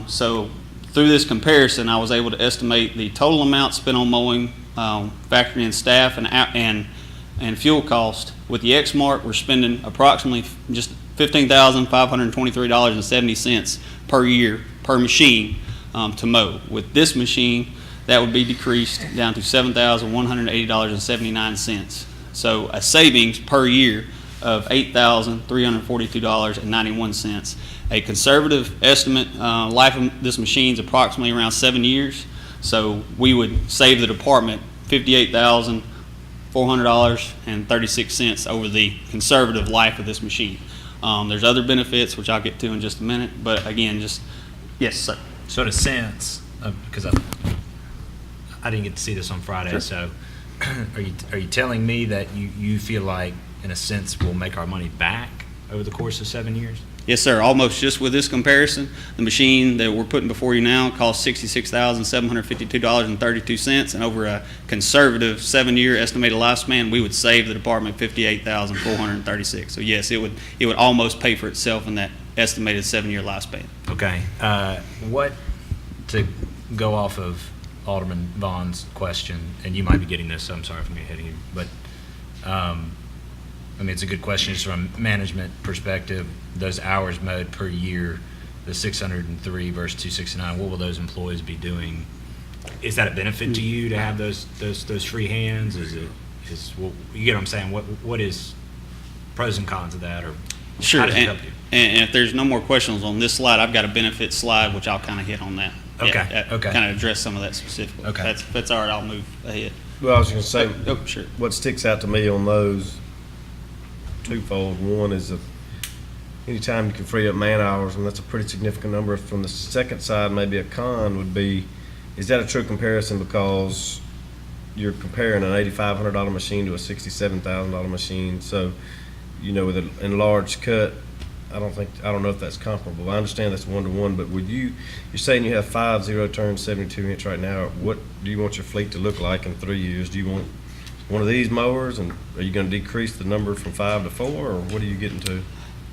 So through this comparison, I was able to estimate the total amount spent on mowing, factoring in staff and fuel cost. With the X Mark, we're spending approximately just $15,523.70 per year per machine to mow. With this machine, that would be decreased down to $7,180.79. So a savings per year of $8,342.91. A conservative estimate life of this machine is approximately around 7 years. So we would save the department $58,400.36 over the conservative life of this machine. There's other benefits, which I'll get to in just a minute, but again, yes, sir. So in a sense, because I didn't get to see this on Friday, Sure. so are you telling me that you feel like, in a sense, we'll make our money back over the course of 7 years? Yes, sir. Almost just with this comparison, the machine that we're putting before you now costs $66,752.32, and over a conservative 7-year estimated lifespan, we would save the department $58,436. So yes, it would almost pay for itself in that estimated 7-year lifespan. Okay. What, to go off of Alderman Vaughn's question, and you might be getting this, so I'm sorry if I'm hitting you, but I mean, it's a good question just from a management perspective. Those hours mowed per year, the 603 versus 269, what will those employees be doing? Is that a benefit to you to have those free hands? Well, you get what I'm saying? What is pros and cons of that, or Sure. how does it help you? And if there's no more questions on this slide, I've got a benefits slide, which I'll kind of hit on that. Okay, okay. Kind of address some of that specifically. Okay. If that's all right, I'll move ahead. Well, I was going to say, Sure. what sticks out to me on those twofold. One is anytime you can free up man hours, and that's a pretty significant number. From the second side, maybe a con would be, is that a true comparison because you're comparing an $8,500 machine to a $67,000 machine? So, with an enlarged cut, I don't know if that's comparable. I understand that's 1-to-1, but you're saying you have 5 zero-turn 72-inch right now. What do you want your fleet to look like in 3 years? Do you want one of these mowers, and are you going to decrease the number from 5 to 4, or what are you getting to?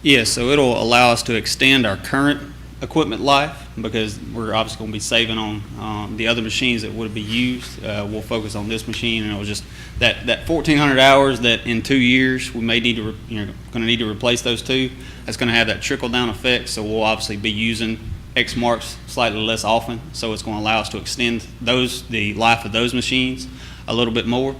Yeah, so it'll allow us to extend our current equipment life because we're obviously going to be saving on the other machines that would be used. We'll focus on this machine, and it'll just that 1,400 hours that in 2 years we may need to going to need to replace those two. That's going to have that trickle down effect. So we'll obviously be using X marks slightly less often. So it's going to allow us to extend the life of those machines a little bit more.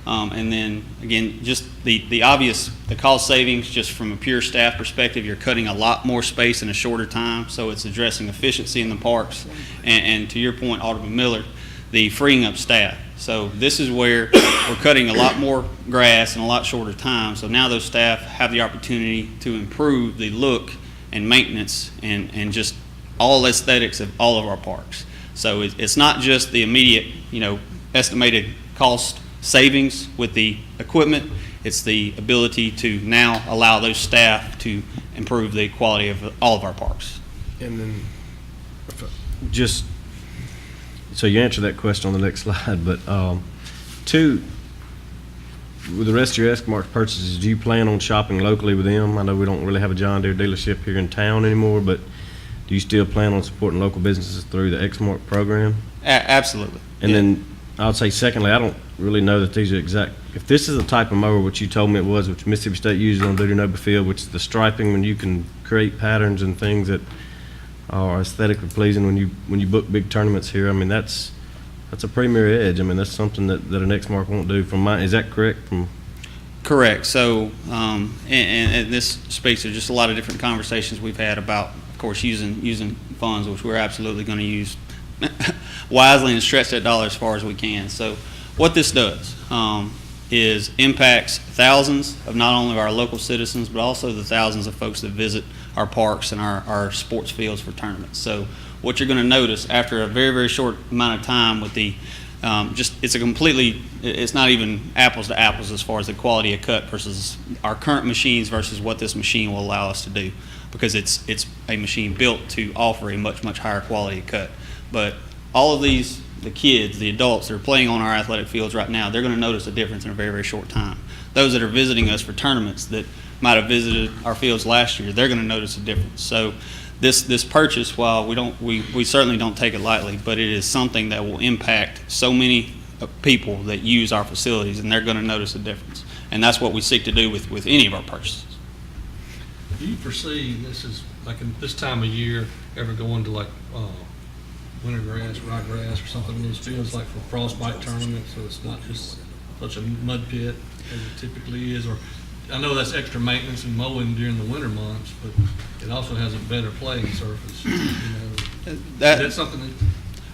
And then again, just the obvious, the cost savings, just from a pure staff perspective, you're cutting a lot more space in a shorter time, so it's addressing efficiency in the parks. And to your point, Alderman Miller, the freeing up staff. So this is where we're cutting a lot more grass in a lot shorter time, so now those staff have the opportunity to improve the look and maintenance and just all aesthetics of all of our parks. So it's not just the immediate, estimated cost savings with the equipment, it's the ability to now allow those staff to improve the quality of all of our parks. And then, so you answered that question on the next slide, but two, with the rest of your Escamark purchases, do you plan on shopping locally with them? I know we don't really have a John Deere dealership here in town anymore, but do you still plan on supporting local businesses through the Escamark program? Absolutely. And then I would say secondly, I don't really know that these are exact. If this is the type of mower which you told me it was, which Mississippi State uses on Duty Noble Field, which is the striping when you can create patterns and things that are aesthetically pleasing when you book big tournaments here. I mean, that's a premier edge. I mean, that's something that an Exmark won't do. Is that correct? Correct. So, and this speaks to just a lot of different conversations we've had about, of course, using funds, which we're absolutely going to use wisely and stretch that dollar as far as we can. So what this does is impacts thousands of not only our local citizens, but also the thousands of folks that visit our parks and our sports fields for tournaments. So what you're going to notice after a very, very short amount of time with the it's not even apples to apples as far as the quality of cut versus our current machines versus what this machine will allow us to do, because it's a machine built to offer a much, much higher quality of cut. But all of these, the kids, the adults that are playing on our athletic fields right now, they're going to notice a difference in a very, very short time. Those that are visiting us for tournaments that might have visited our fields last year, they're going to notice a difference. So this purchase, while we certainly don't take it lightly, but it is something that will impact so many people that use our facilities, and they're going to notice a difference. And that's what we seek to do with any of our purchases. Do you foresee, this is like in this time of year, ever going to like winter grass, ryegrass, or something in those fields, like for frostbite tournaments, so it's not just such a mud pit as it typically is? Or I know that's extra maintenance and mowing during the winter months, but it also has a better playing surface. You know, is that something that,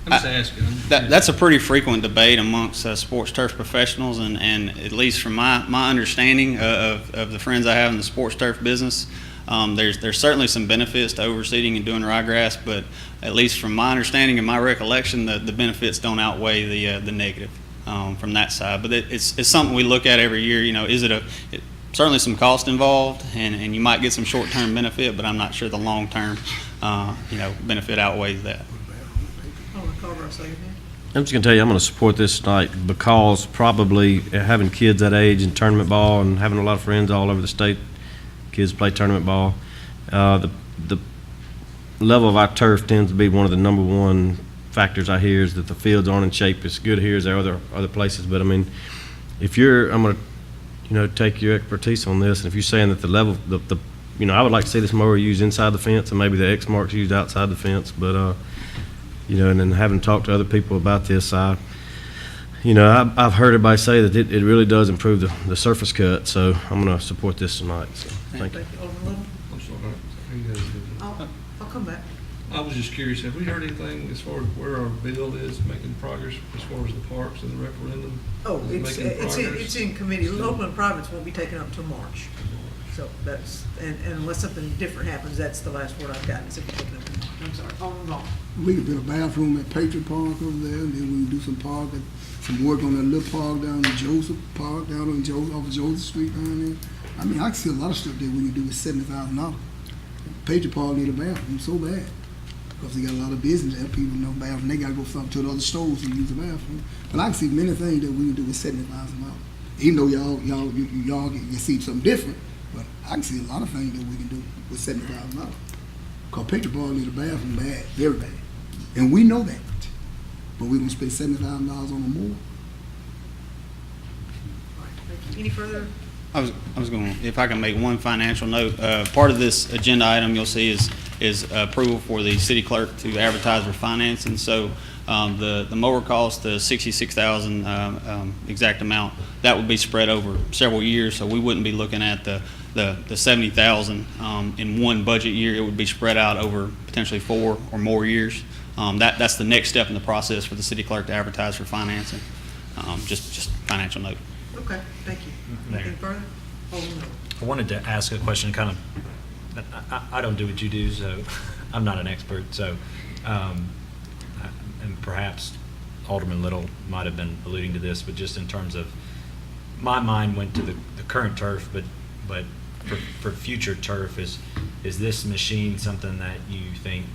I'm just asking. That's a pretty frequent debate amongst sports turf professionals, and at least from my understanding of the friends I have in the sports turf business, there's certainly some benefits to overseeding and doing ryegrass, but at least from my understanding and my recollection, the benefits don't outweigh the negative from that side. But it's something we look at every year. You know, is it certainly some cost involved, and you might get some short-term benefit, but I'm not sure the long-term benefit outweighs that. I'm just going to tell you, I'm going to support this tonight because probably having kids that age in tournament ball and having a lot of friends all over the state, kids play tournament ball, the level of our turf tends to be one of the number one factors I hear is that the fields aren't in shape as good here as there are other places. But I mean, I'm going to take your expertise on this, and if you're saying that the level, I would like to see this mower used inside the fence and maybe the X marks used outside the fence, but and then having talked to other people about this, I've heard everybody say that it really does improve the surface cut, so I'm going to support this tonight. So, thank you. I'm sorry. I'll come back. I was just curious, have we heard anything as far as where our bill is making progress as far as the parks and the referendum? Oh, Is it making progress? it's in committee. Local and privates won't be taken up until March. So that's, and unless something different happens, that's the last word I've gotten, is it'll be taken up in March. I'm sorry, wrong. We could build a bathroom at Patriot Park over there, and then we can do some work on that little park down in Joseph Park, down on off of Joseph Street down there. I mean, I can see a lot of stuff that we can do with $70,000. Patriot Park need a bathroom so bad, because they got a lot of business there, people know bathroom, they gotta go to the other stores and use the bathroom. But I can see many things that we can do with $70,000. Even though y'all see something different, but I can see a lot of things that we can do with $70,000. Because Patriot Park need a bathroom bad, very bad. And we know that. But we're going to spend $70,000 on a mower. Any further? I was going to, if I can make one financial note, part of this agenda item you'll see is approval for the city clerk to advertise for financing. So the mower cost, the $66,000 exact amount, that would be spread over several years. So we wouldn't be looking at the $70,000 in one budget year. It would be spread out over potentially 4 or more years. That's the next step in the process for the city clerk to advertise for financing. Just financial note. Okay, thank you. Anything further? I wanted to ask a question, kind of, I don't do what you do, so I'm not an expert, so, and perhaps Alderman Little might have been alluding to this, but just in terms of, my mind went to the current turf, but for future turf, is this machine something that you think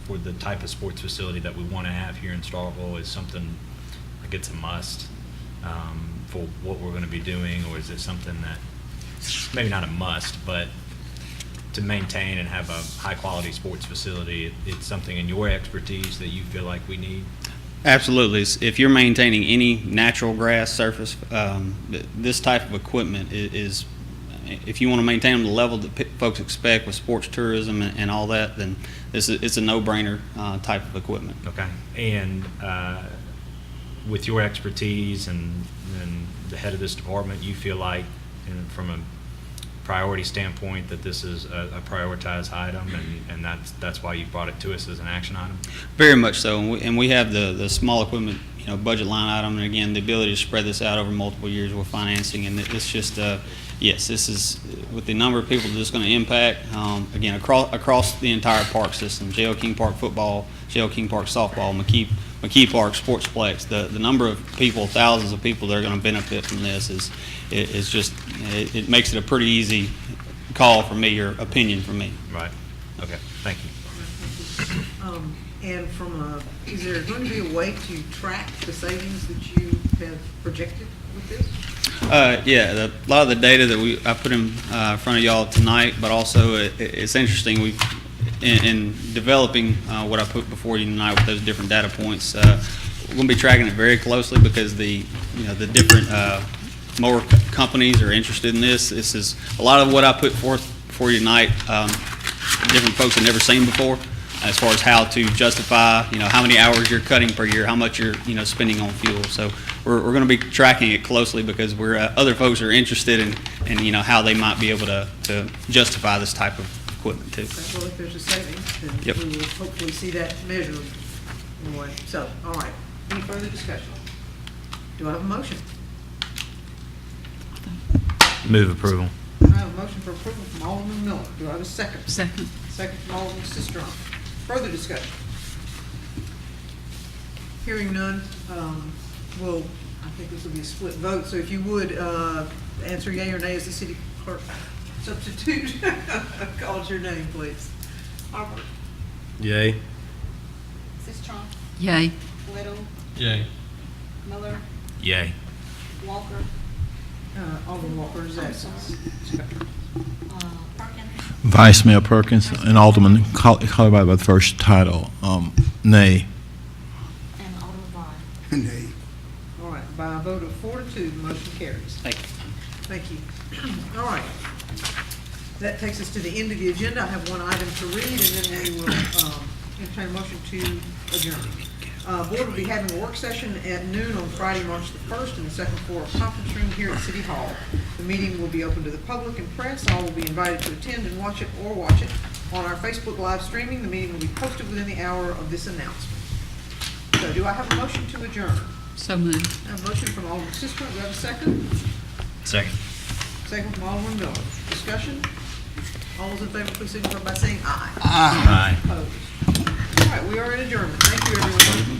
for the type of sports facility that we want to have here in Starkville is something like it's a must for what we're going to be doing, or is it something that maybe not a must, but to maintain and have a high quality sports facility, it's something in your expertise that you feel like we need? Absolutely. If you're maintaining any natural grass surface, this type of equipment is, if you want to maintain them to the level that folks expect with sports tourism and all that, then it's a no-brainer type of equipment. Okay. And with your expertise and the head of this department, you feel like, from a priority standpoint, that this is a prioritized item, and that's why you brought it to us as an action item? Very much so, and we have the small equipment budget line item, and again, the ability to spread this out over multiple years with financing, and it's just yes, this is, with the number of people that it's going to impact, again, across the entire park system, J.L. King Park football, J.L. King Park softball, McKee Park Sportsplex, the number of people, thousands of people that are going to benefit from this is just, it makes it a pretty easy call for me, or opinion for me. Right. Okay. Thank you. And is there going to be a way to track the savings that you have projected with this? Yeah, a lot of the data that I put in front of y'all tonight, but also it's interesting. In developing what I put before you tonight with those different data points, we're going to be tracking it very closely because the different mower companies are interested in this. This is a lot of what I put forth before you tonight, different folks have never seen before, as far as how to justify, how many hours you're cutting per year, how much you're, spending on fuel. So we're going to be tracking it closely because other folks are interested in how they might be able to justify this type of equipment too. Well, if there's a savings, then Yep. we will hopefully see that measured. Anyway, so, all right, any further discussion? Do I have a motion? Move approval. I have a motion for approval from Alderman Miller. Do I have a second? Second. Second from Alderman Sistrunk. Further discussion? Hearing none, I think this will be a split vote, so if you would, answer yea or nay as the city clerk substitute. Call your name, please. Harper. Yay. Sistrunk, Yay. Little, Yay. Miller, Yay. Walker, Alderman Walker is absent. Perkins, Vice Mayor Perkins and Alderman call by the first title, nay. and Alderman Vaughn. Nay. All right, by a vote of 4-2, the motion carries. Thank you. Thank you. All right. That takes us to the end of the agenda. I have one item to read, and then we will entertain a motion to adjourn. Board will be having a work session at noon on Friday, March the 1st, in the second floor conference room here at City Hall. The meeting will be open to the public and press. All will be invited to attend and watch it on our Facebook live streaming. The meeting will be posted within the hour of this announcement. So do I have a motion to adjourn? So moved. I have a motion from Alderman Sistrunk. Do I have a second? Second. Second from Alderman Miller. Discussion? All those in favor, please signify by saying aye. Aye. Opposed? All right, we are in adjournment. Thank you, everyone.